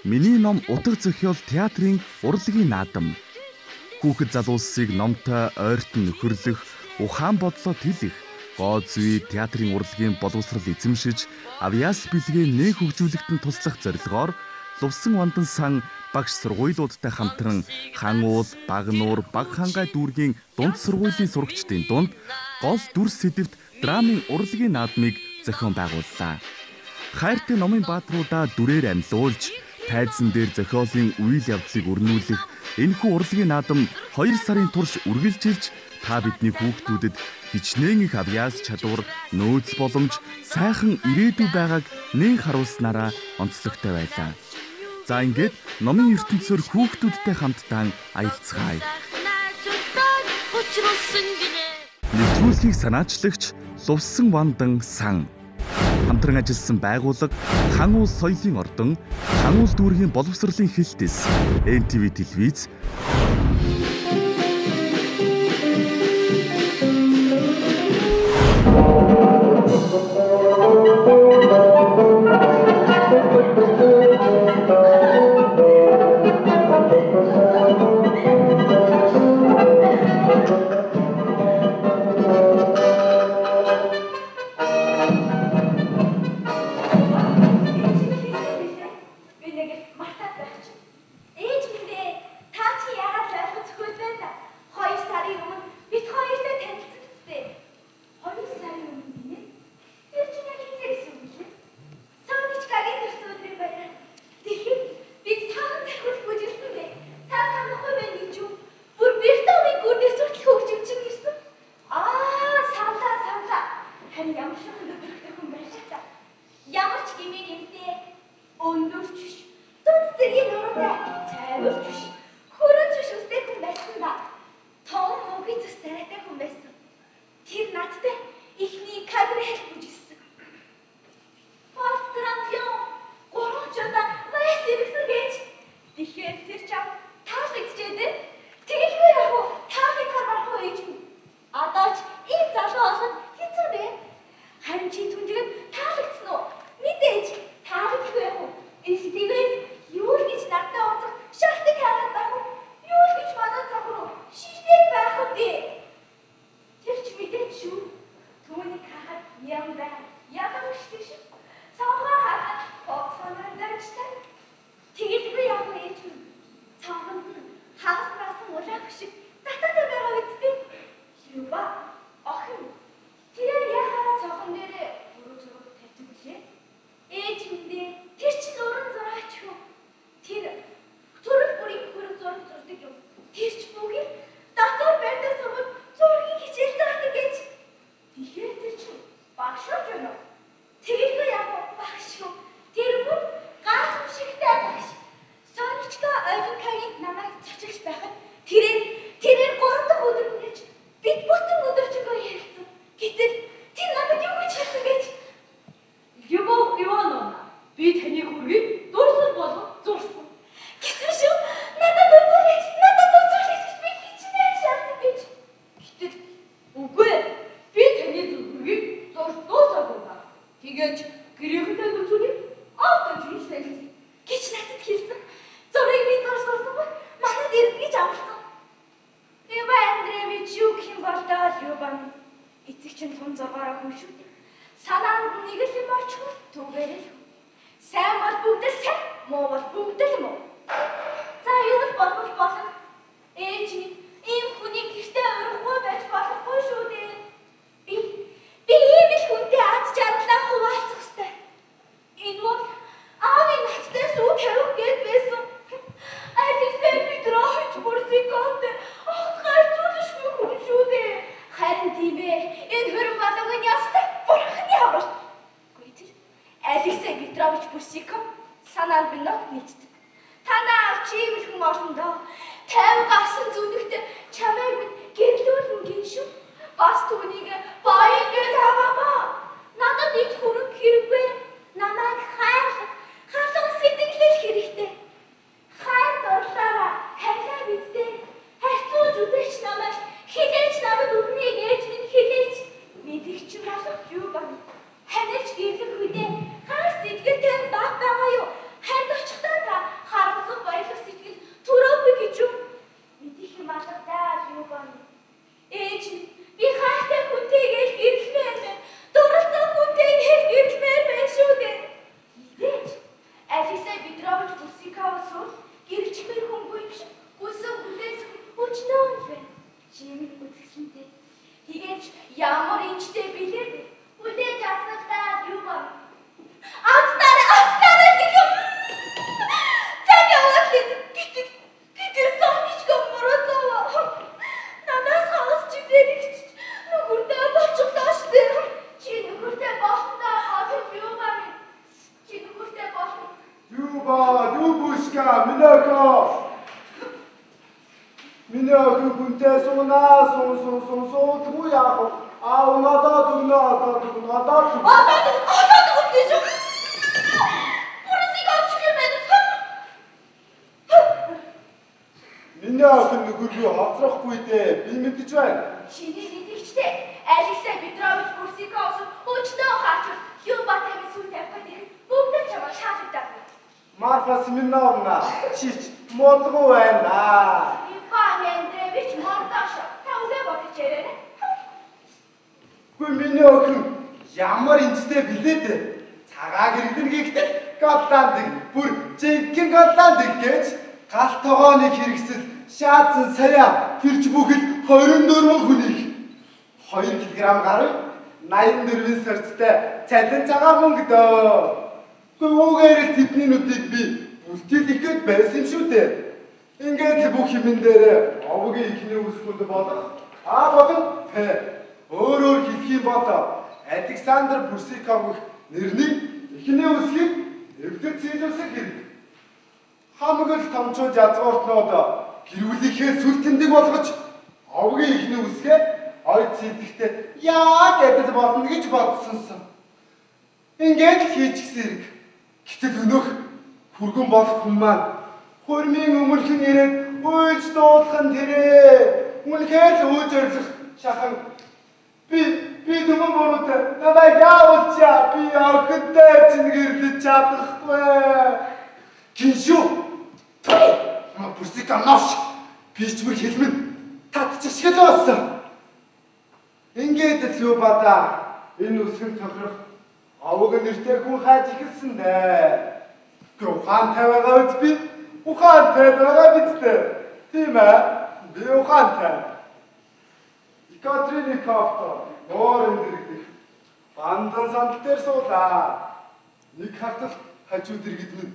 Миний ном утга зохиол театрын урлагийн наадам. Хүүхэд залуусыг номтой ойртон нөхөрлөх, ухаан бодлоо тэлэх, гоо зүй театрын урлагийн боловсрал эзэмшиж, авьяас бэлгээ нэг хөгжүүлэхтэн туслах зорилгоор Лувсан Вандан сан багш сургуулиудтай хамтран хан уул, баг нуур, баг хангай дүүргийн дунд сургуулийн сурагчдын дунд гол дүр сэдэвт драмын урлагийн наадмыг зохион байгууллаа. Хайртай номын баатруудаа дүрээр амьлуулж, тайзан дээр зохиолын үйл явдлыг өрнүүлэх энэхүү урлагийн наадам 2 сарын турш үргэлжилж та бидний хүүхдүүдэд хичнээн их авьяас чадвар, нөөц боломж, сайхан ирээдүй байгааг нэн харуулснараа онцлогтой байлаа. За ингээд номын ертөнцөөр хүүхдүүдтэй хамтдаа аялцгаая. Нэвтрүүлгийг санаачлагч Лувсан Вандан сан. Хамтран ажилласан байгууллага Хан уул соёлын ордон, Хан уул дүүргийн боловсролын хэлтэс, NTV телевиз. Ханаач гэрлэх үедээ хаас сэтгэлтэй баг боловсруул гэрчмэр хөнгөө биш үсэн хүлээс өчнөө юм байна. Чимэг үзэсгэлэнтэй. Тэгээд ямар инчтэй билээ бэ? Хүлээж авсалтаа юу ба? Ацтараа гэх юм. Цаг яваад гитэр соничко мөрөөсөө. Надаас хагас чигээрч нүгүртээ болчихлоо штэ. Чи нүгүртээ болтоо болов юу ба? Чи нүгүртээ болов. Юба, юбушка, минако. Минако күнтэй сунаа туяако. Надад гэж. Бүрсийг авчих юм байна. Минако нүгүргүй хацрахгүй дээ. Би мэдэж байна. Чиний мэдэгчтэй Алексей Петрович бүрсийг авсан өчнөө хаач юу батайг сүү тавьгаад ирэх. Бүгд чамаа шаарддаг. Марфа Семеновна, чич модгоо байна. Иван Андреевич мордош. Та үгээ бодож ярина. Миний охин ямар инжтэй билээ дээ. Цагааг иргэн гэхдээ голландыг бүр жинхэнэ голландыг гэж гал тогооныг хэрэгсэл шаацсан сая тэрч бүхэл 24 хүнийг 2 кг гаруй 84 сарцтай цалин цагаан мөнгө дөө. Гүүгээр л тэдний нүдийг би үлдээлэх гээд байсан юм шүү дээ. Ингээд л бүх юмн дээр овгийн ихний үсгэнд болох бодон өөрөөр хэлэх юм бол Александр Бурсиков нэрний ихний үсгийг эвдэр зээлүүлсэн хэрэг. Хамаг л томчууд язгууртнууд гэрүүлийнхээ сүл тэмдэг болгож овгийн ихний үсгээ ойд зээлдэхдээ яа гэдэл болно гэж бодсонсон. Ингээд л хийчихсэн хэрэг. Гэтэл өнөөх хүргэн болох хүн маань хөрмийн өмөлхөн ирээд үйлж дуулах нь тэрээ. Үнэхээр л өөж өрлөх шахан. Би түмэн буруутай. Намайг яавалчаа. Би охинтой чинь гэрлэж чадахгүй. Гиншүү. Бүрсик амнааш. Би ч бүр хэлмэн татчихшгэл болсон. Ингээд л юу бадаа. Энэ үсгэн тохирох овог нэртэй хүн хайж ихэлсэн дээ. Ухаан тавиагаа үз би. Ухаан тавиагаа бидтэй. Тийм ээ. Би ухаантай. Екатерина Кавто нуурын дэрэгдэх бандан сандал дээр суулаа. Нэг хартал хажууд дэргэд минь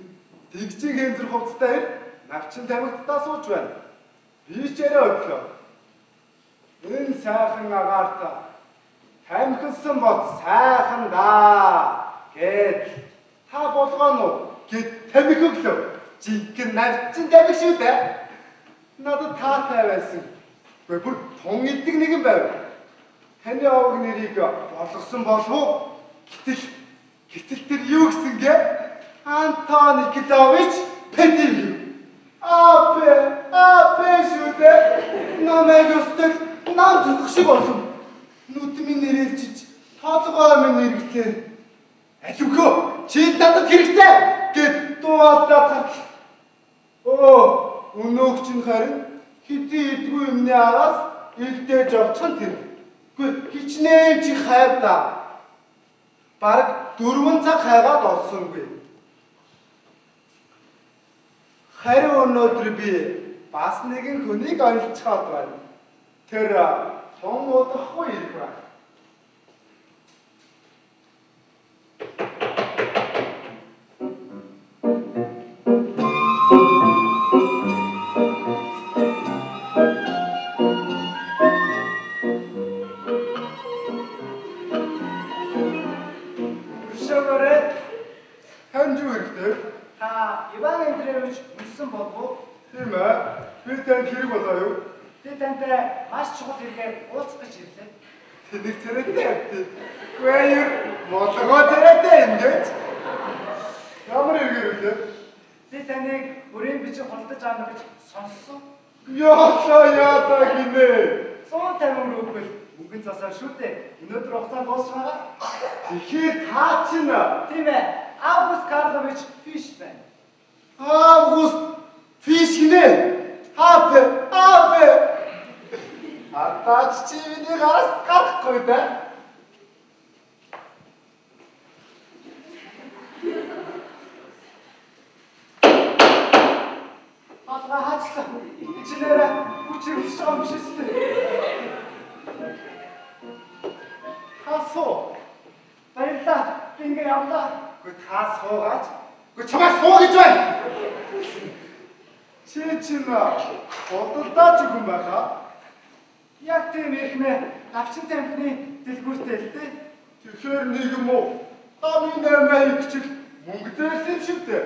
дэгжин хэнзэр хувцтай навчин тамигтдаа сууж байна. Би ч яриа өглөө. Энэ сайхан агаарта тамхилсан бод сайхан даа гэд та болгоно гэд тамхи өглөө. Жинхэнэ навчин тамхи шүү дээ. Надад таатай байсан. Гэхдээ бүр тун иддэг нэгэн байв. Таны овог нэрийг болгосон болов уу? Гэтэл тэр юу гэсэн гэ? Антон Николаевич Петров. Апе шүү дээ. Намайг өстөл нам зүгх шиг болсон. Нүдмийн нэрэлжиж толгой минь нэргэлээ. Алюхөө чи надад хэрэгтэй гэд дуалдаад. Өнөөх чинь харин хэдий идгүй юмны араас илдээж авчихсан тэр. Гэхдээ хичнээн чи хайр да. Бараг 4 цаг хайгаад олсонгүй. Харин өнөөдөр би бас нэгэн хүнийг олцоход байна. Тэр том удахгүй ирэх байна. Иван Андреевич үлсэн болов. Тийм ээ. Би танд хэрэг болоо юу? Би тантай маш чухал хэрэгээр уулзах гэж ирлээ. Тэнийг царайтай явдээ. Үгүй молгоо царайтай ингэж. Ямар хэрэгээр үлээ? Би таныг бүрийн бичиг худалдаж аана гэж сонссон. Яа гинэ. 150 рубль мөнгөн засаар шүү дээ. Өнөөдөр хугацаа дуусчихгаа. Тэгэхээр таа чинь тийм ээ. Август Карлович Фиш байна. Август Фиш гинэ. Апе. Атаач чи миний гараас гарахгүй да. Алгаа хаачлаа. Чинээрээ хүчрэх юм биш үү? Хасоо. Баярлаа. Ингээ явлаа. Гэхдээ та суугаач. Гэхдээ чамайг суу гэж байна. Чи бодолдооч юм байхаа. Яг тийм ихнэ навчин тамхины дэлгүүртэй л дээ. Тэгэхээр нэг юм уу? Тамийн нэмээ ихчил мөнгө дээрсэн юм шиг дээ.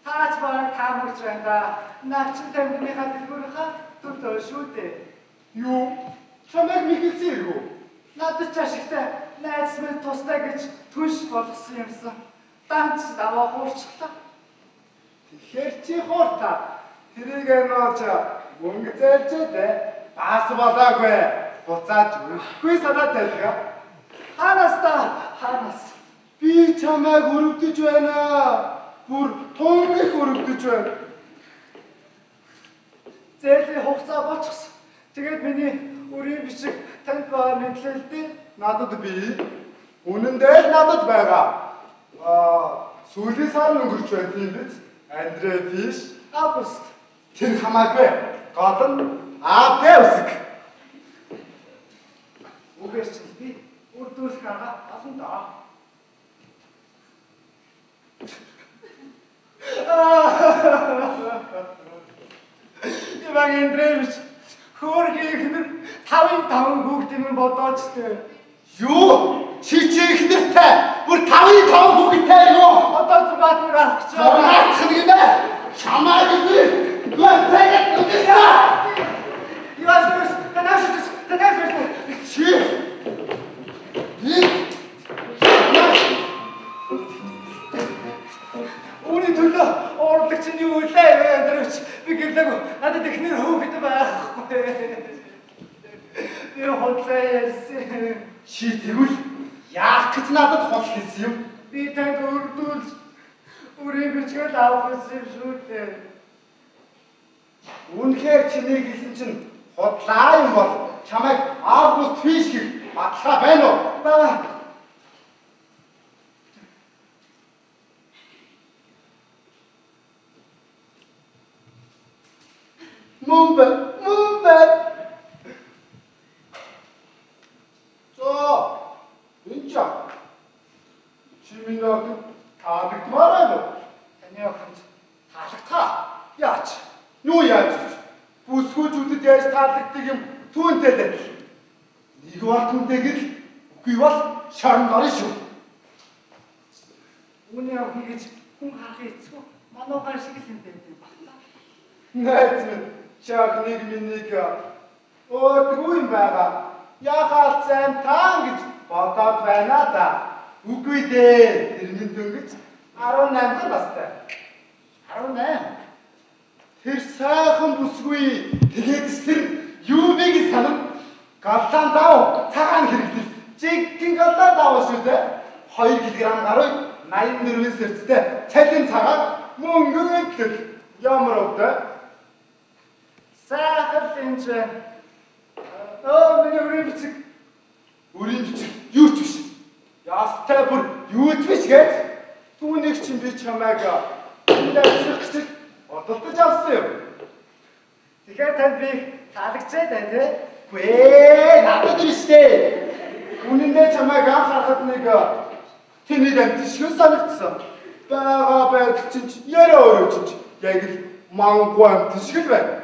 Таач баг таамагч байна да. Навчин тамхиныхаа дэлгүүрийнхаа төлөө шүү дээ. Юу? Чамайг мэхэлсэн иргүү? Надад ч ашигтай найз минь тустай гэж түнш болгосон юмсан. Данч даваа хуурчлаа. Тэгэхээр чи хууртаа тэрийг нөөч мөнгө зээлжээ бас болоогүй. Буцааж өгөхгүй санаад байлгаа. Ханаас Би чамайг өрөвдөж байна. Бүр тунгих өрөвдөж байна. зээлийн хугацаа болчихсон. Тэгээд миний үрийн бичиг танд байгаа мэдлэлтэй Надад би үнэн дээр надад байгаа. Сүүлийн сар өнгөрч байна тийм биз? Андрей Фиш август. тэр хамаагүй. Гол нь АП үсэг. Үгээс чи би үрдүүлэх арга олон доо. Иван Андреевич хөөрхийхнэр 5-5 хүүхдийн бодооч тээ. Юу? Чи ихнэртэй бүр 5-5 хүүхэдтэй юу? Одоо Баатар гарах гэж байна. Чамаах юм бэ? Чамааг би гүйцэтгэх үстэй. Иван Андреевич танаас Чи Үүний төлөө орлогч нь юу вэ Андреевич? Би гэлээг надад ихнэр хүүхэд байхгүй. Би хотлоо ярьсан. чи тэгвэл яах гэж надад хол хийсэн юм? Би танд үрдүүлж үрийн бичгэл авах гэсэн юм шүү дээ. Үнэхээр чиний хэлсэн чинь хотлаа юм бол чамайг август фиш гэх баталгаа байна уу? Баа. Мумбай. Энча. Чи миний ордын таалагдмаар байна уу? Таны охинд таалагдхаа. Яач? Юу яаж гэж? Бүсгүүчүүдэд яаж таалагддаг юм түүнтэй л. Нэг бол түүнтэй гэл үгүй бол шарн гарна шүү. Үүний охин гэж хүн харах эцгүй. Манайгаар шиг л юм байдаг байна. Найз минь чаг нэг минийг өөдгүү юм байгаа. Яхаа зам таан гэж бодоод байна да. Үгүй дээ. Тэр минь дөнгөж 18 настай. 18. Тэр сайхан бүсгүй тэгээд тэр юу бэ гэж санав? Галлаан дав цагаан хэрэглэл. Жиггэн галлаан дав шүү дээ. 2 кг гаруй 84 сэрцтэй цалин цагаан мөнгө өгдөл. Ямар өвдөө? Сайхан линч байна. Миний үрийн бичиг. Үрийн бичиг юу ч биш. Ястай бүр юу ч биш гэж түүнийг чинь би чамайг энэ гэж бодолдож авсан юм. Тэгэхээр танд би таалагдчихад байна тий? Гүй ээ, надад биш дээ. Үнэндээ чамайг анхаарахад нэг тэний амтшгүй санагдсан. Бага байдал чинь яриа өөрөө чинь яг л мангу амтшгүй байна.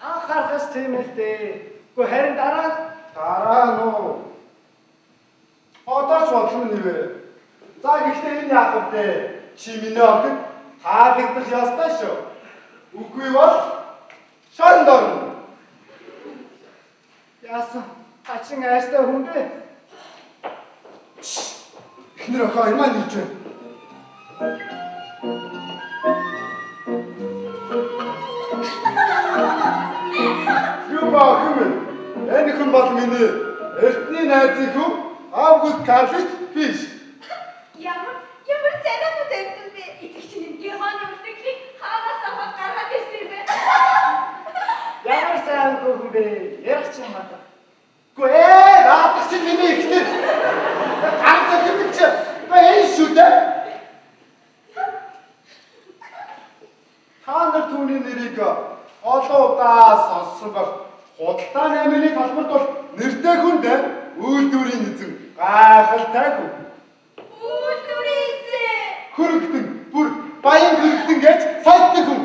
Анхаарахаас тийм л дээ. Гэхдээ харин дараа нь одооч бодлоо нэрээ. За гэхдээ энэ яах вэ? Чи миний охид таалагдах ёстой шүү. Үгүй бол шанд орно. яасан? Ачин айстай хүн бэ? Эхнэр охоо ямаа нэгж байна. Юу баа хэмээн? Энэ хүн бол миний эртний найзын хүн Август Карлич Фиш. Ямар цэнэт үдэмсэн бэ? Итгэжин Германы үлдэхийг хаанаас авах гаргаад ирсэн бэ? Ямар сайн хүн бэ? Ярих ч юм байна. Гүй ээ, наадах чинь миний ихтэй. Ганц юм чи. Энэ шүү дээ. Та нар түүний нэрийг олон удаа сонссон бол худалдаа найманы талбарт бол нэртэй хүн дээ. Үйлдвэрийн эзэн гайхалтай хүн. Үйлдвэрийн эзэн. Хөрөгдөн бүр баян хөрөгдөн гэж сайтдаг хүн.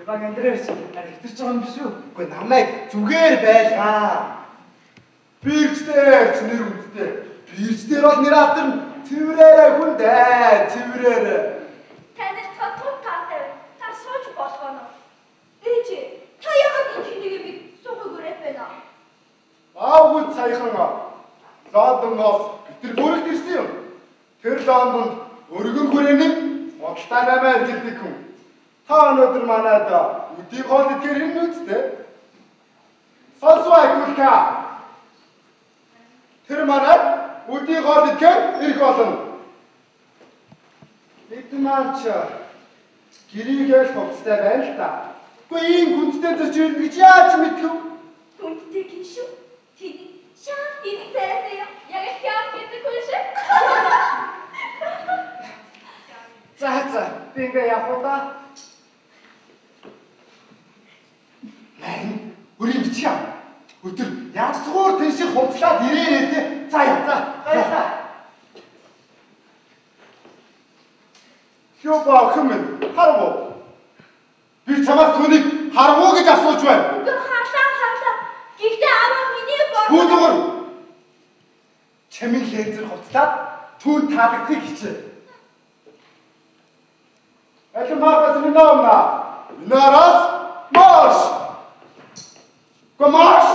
Иван Андреевич архитектор ч байгаа юм биш үү? Үгүй намайг зүгээр байлгаа. Бирждээрч нэр үнэтэй. Бирждээр бол нэр алдар нь цэврээрээ хүн дээ. Цэврээрээ. Танд цотгон таатай. Та сууж болгоно. Ээж та яагаад энэ нэг суугүйгээр байна? Аавгүй саяхан Лондоноос битэр бүрэлд ирсэн юм. Тэр Лондонд өргөн хүрээний худалдаа наймаар гэдэг хүн. Та өнөөдөр манайд үдийг хоол идэхээр ирнэ үстэй. Сонсвай гүлка. Тэр манайд үдийг хоол идэхээр ирэх болно. Бид маань ч гэрийгэл хувцастай байна л да. Гэхдээ ийм хүнтэй зорж ирнэ гэж яаж мэдв? Хүнтэй гиншүү. Тэний шаан энийг царайтай юм. Яг хяа гэдэг хүн шиг. За би ингээ явах удаа. Үрийн бичээ. Өдөр язгуур тийшээ хувцлаад ирээрээ тий. За. Баярлалаа. Хөөбөө хэмээн харав. Би чамаас түүнийг харав уу гэж асууж байна. Үгүй харлаа. Гэхдээ аваа миний бор. Бүүдгөр. Чамин лензэр хувцлаад түүн таалагдахыг хичээ. Это мапа зменовна. Нараз марш. Марш.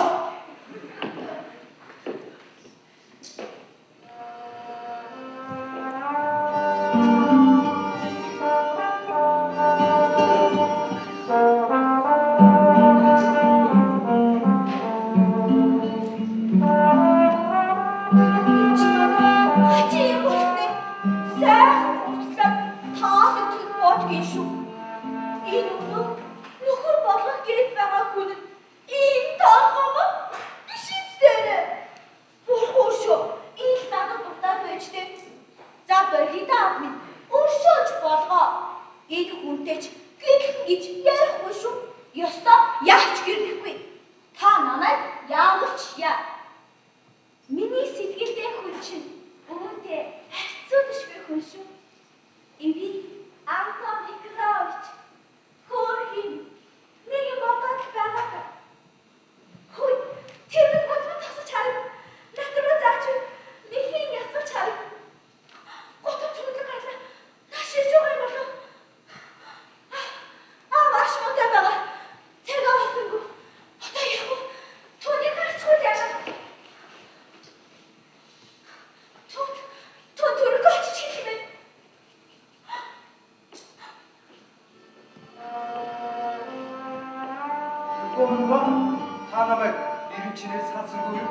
Та намайг ирэн чинээс салсангүй юу?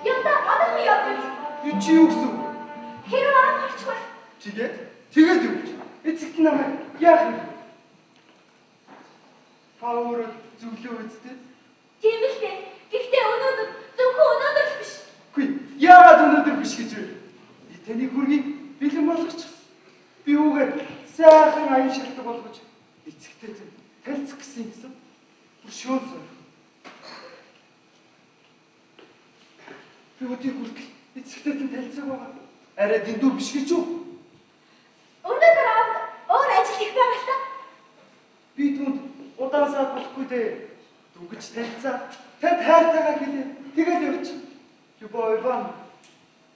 Янда адах явж. Би чи юу гэсэн? Хэрэг арга гарчгүй. Тэгээд юу гэж? Эцэгт намайг яах вэ? Та өөрөө зөвлөө үсттэй. Тийм л дээ. Гэхдээ өнөөдөр зөвхөн өнөөдөр л биш. Үгүй, яагаад өнөөдөр биш гэж вэ? Би таны хүргийг бэлэн болгочихсон. Би үүгээр сайхан аян шилдэг болгож эцэгтэй танилцах гэсэн юмсан. Шүүн сор. Би өдийг хүртэл эцэгтэй танилцах байгаа. Арай дэндүү биш гэж юу? Өнөөдөр өөр ажил их байгаа л та. Би түнд удаан саад болохгүй дээ. Дүгэж танилцаа. Танд хайртайгаа хэлээ. Тэгээд явчих. Любой Иван.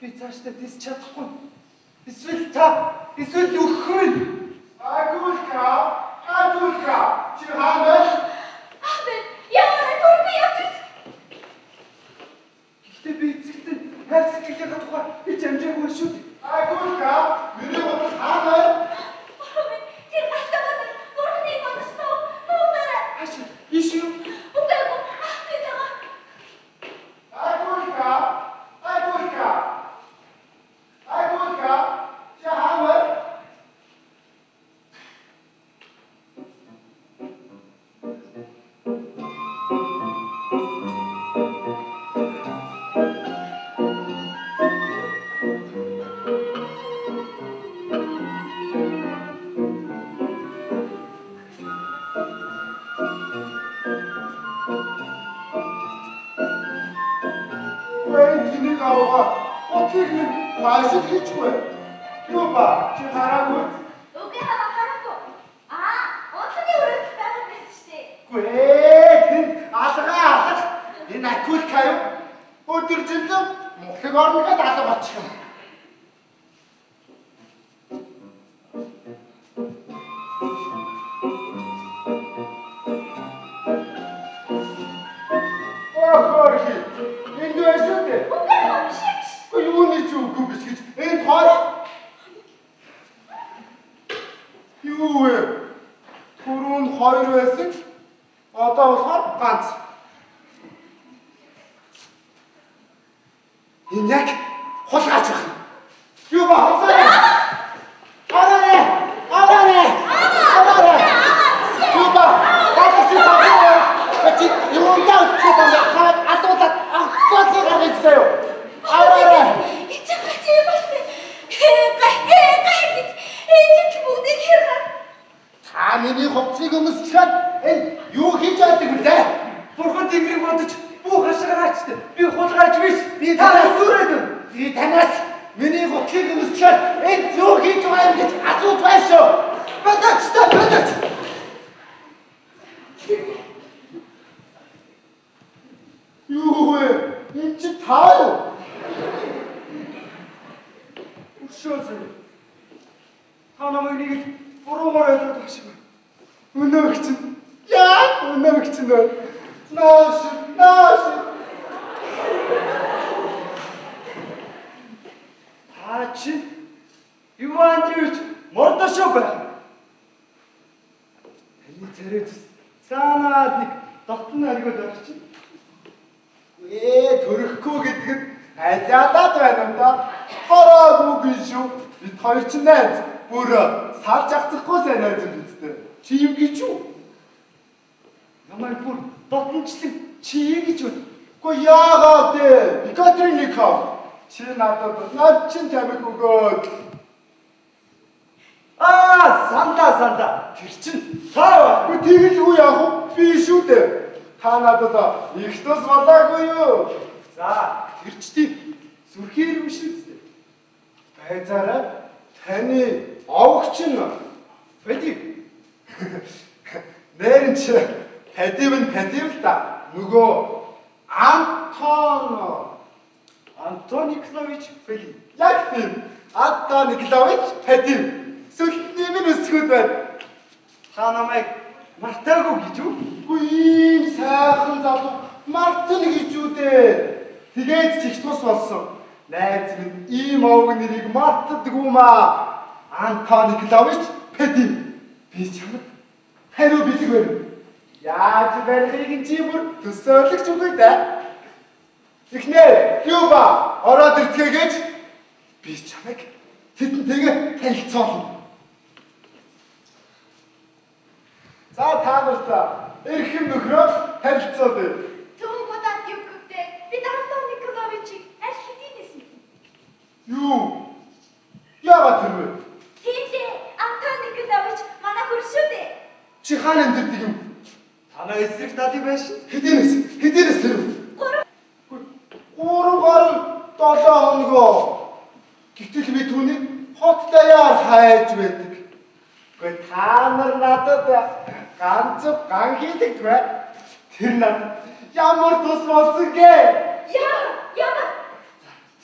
Би цаашдаа тис чадахгүй. Эсвэл өгөхгүй. Агуулка. Чи хаана? Яагаад түрүү явчих? Гэхдээ би эцэгтэй хайр сэтгэлийн тухай би амжаагүй шүү дээ. Агуулка. Миний бодол хаана? Тэр галтаа бүрний бодсоо. Нүгээрээ. Ачаа, иш юу? Үгүй би тага. Агуулка. Чи хаана? яваа. Хотыг минь хаашид хийчихвэ. Юу ба чи хараагүй. Үгүй хараагүй. Отны өрөөнд байгаа байх шүү дээ. Гүй тэнд алга. Энэ акулка юу? Өдөр жилэн мохиг орногод алга очих юм. Энд байсан дээ. Үгүй биш. Юуны ч үгүй биш гэж. Энд хоёр. Юу вэ? Түрүүн хоёр байсан. Одоо болохоор ганц. Энэ яг хулгайч байна. Юу ба хавсаа? Аваарэ. Юу ба? Хавсаа тавья. Чи юу даа чи таа атуудаа ахгүйгээр авчихсан. Аваарэ. Ичээч юм байна. Эцэг бүгдийг хэрэг. Та миний хувцсыг өмсчихээд энэ юу хийж байдаг вэ? Бурхан Тэнгэрийг бодож бүх хашгираач. Би хулгайч биш. Би танаас зүрээд. Би танаас миний хувцсыг өмсчихээд энэ юу хийж байгаа юм гэж асууж байна шүү. Бодож. Юу вэ? Энэ чи таа юу? Өшөөсөө. Та намайг нэг буруугаар ойлгоод байх шиг байна. Өнөөгч нь. Яа, өнөөгч нь. Нааш. Та чи юу андж мордошоо байх. Таны царайд цаанаад нэг дотн аргууд байх чинь. Төрөхгүй гэдэг нь алиадаад байна уу да? Хараагүй шүү. Бид хоёр ч найз. Бүр салж авчихгүй сайн найз юм үстэй. Чи юм гэж юу? Намайг бүр дотнчлэн чи гэж байна. Гэхдээ яагаад вэ? Екатеринников. Чи надад чин тамиг өгөөд. Санда. Тэр чинь таа. Гэхдээ тэгэл юу яах вэ? Би шүү дээ. Та надад их тус болоогүй юу? За, тэр чинь зүрхээр биш үү? Байзаараа таны овогч нь Фэдив. нэрэн чи Фэдив л да. Нөгөө Антон Николаевич Фэдив. яг тийм. Антон Николаевич Фэдив. Сүлтний минь өсгөөд байна. Та намайг мартаагүй гэж үү? Үгүй ийм сайхан залуу Мартин гэж үү дээ. Тэгээд ч их тус болсон. Найз минь ийм овог нэрийг мартдаггүй маа. Антон Николаевич Фэдив. Би чамд хариу бэлэг байна. Яаж барихыг чи бүр төсөөлөгч үгүй да. Эхнэр, юу ба? Ороод ирцгээ гэж би чамайг тэдэнтэйгээ танилцуулна. За та нартай эрхэм нөхрөө танилцуулъя. Түүгуудад юу гэдэг? Бид Антон Николаевичийг аль хэдийн нэсэн. Юу? Яагаад тэр вэ? Тийм Антон Николаевич манай хөршөө дээ. Чи хаана амьдардаг юм? Танай эсрэг талын байшин. Хэдийнээс тэр вэ? 3 гаруй 7 хоногоо. Гэтэл би түүнийг хот даяар хайж байдаг. Гэхдээ та нар надад ганц ган хийдэг бай. Тэр над ямар тус болсон гээ? Яа.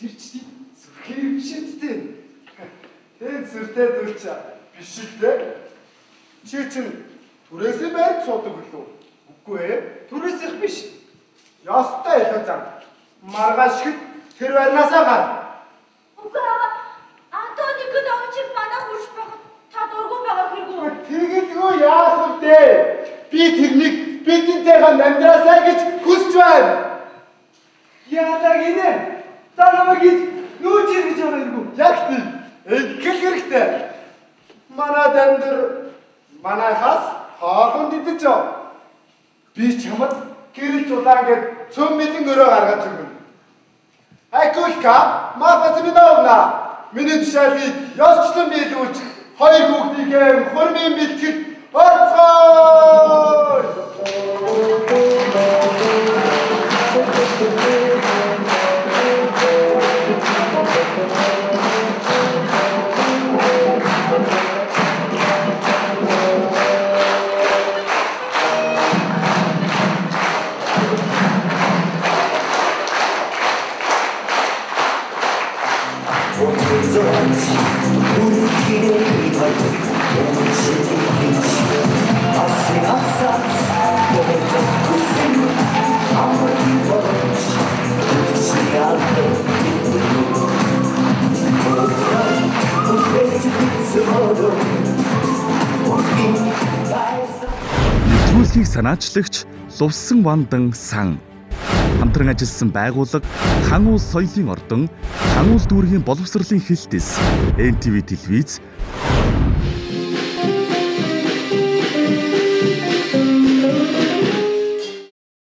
Тэр чинь зүрхээр биш үстэй. Тэр зүртэй зүрч биш л дээ. Чи чинь түрээсээ байр суудаг үлээ. Үгүй ээ. Түрээс их биш. Ястай илүү зам. Маргааш хэд тэр байрнаасаа гар. Үгүй Антон Николаевич манай хөрш байгаа. Та дургуун байгаа хэрэггүй. Тэгдэггүй яах вэ? Би тэрнийг бидэнтэйгээ амьдраасаа гэж хүсэж байна. Яадаг инэ. Та намайг нүүж ирж байгаа юм. Яг тийм. Игэл хэрэгтэй. Манайд амьдр манайхаас хоолунд идэж яв. Би чамд гэрэл дулаан гээд цөм мэдэн өрөө гаргаж өгнө. Акулка, Марфа Семеновна, миний тушаалыг ёсчлон биелүүлж хоёр хүүхдийн хурмын бэлтгэл орцгоо. Нэвтрүүлгийг санаачлагч Лувсан Вандан сан хамтран ажилласан байгууллага Хан улс соёлын ордон, Хан улс дүүргийн боловсролын хэлтэс, NTV телевиз,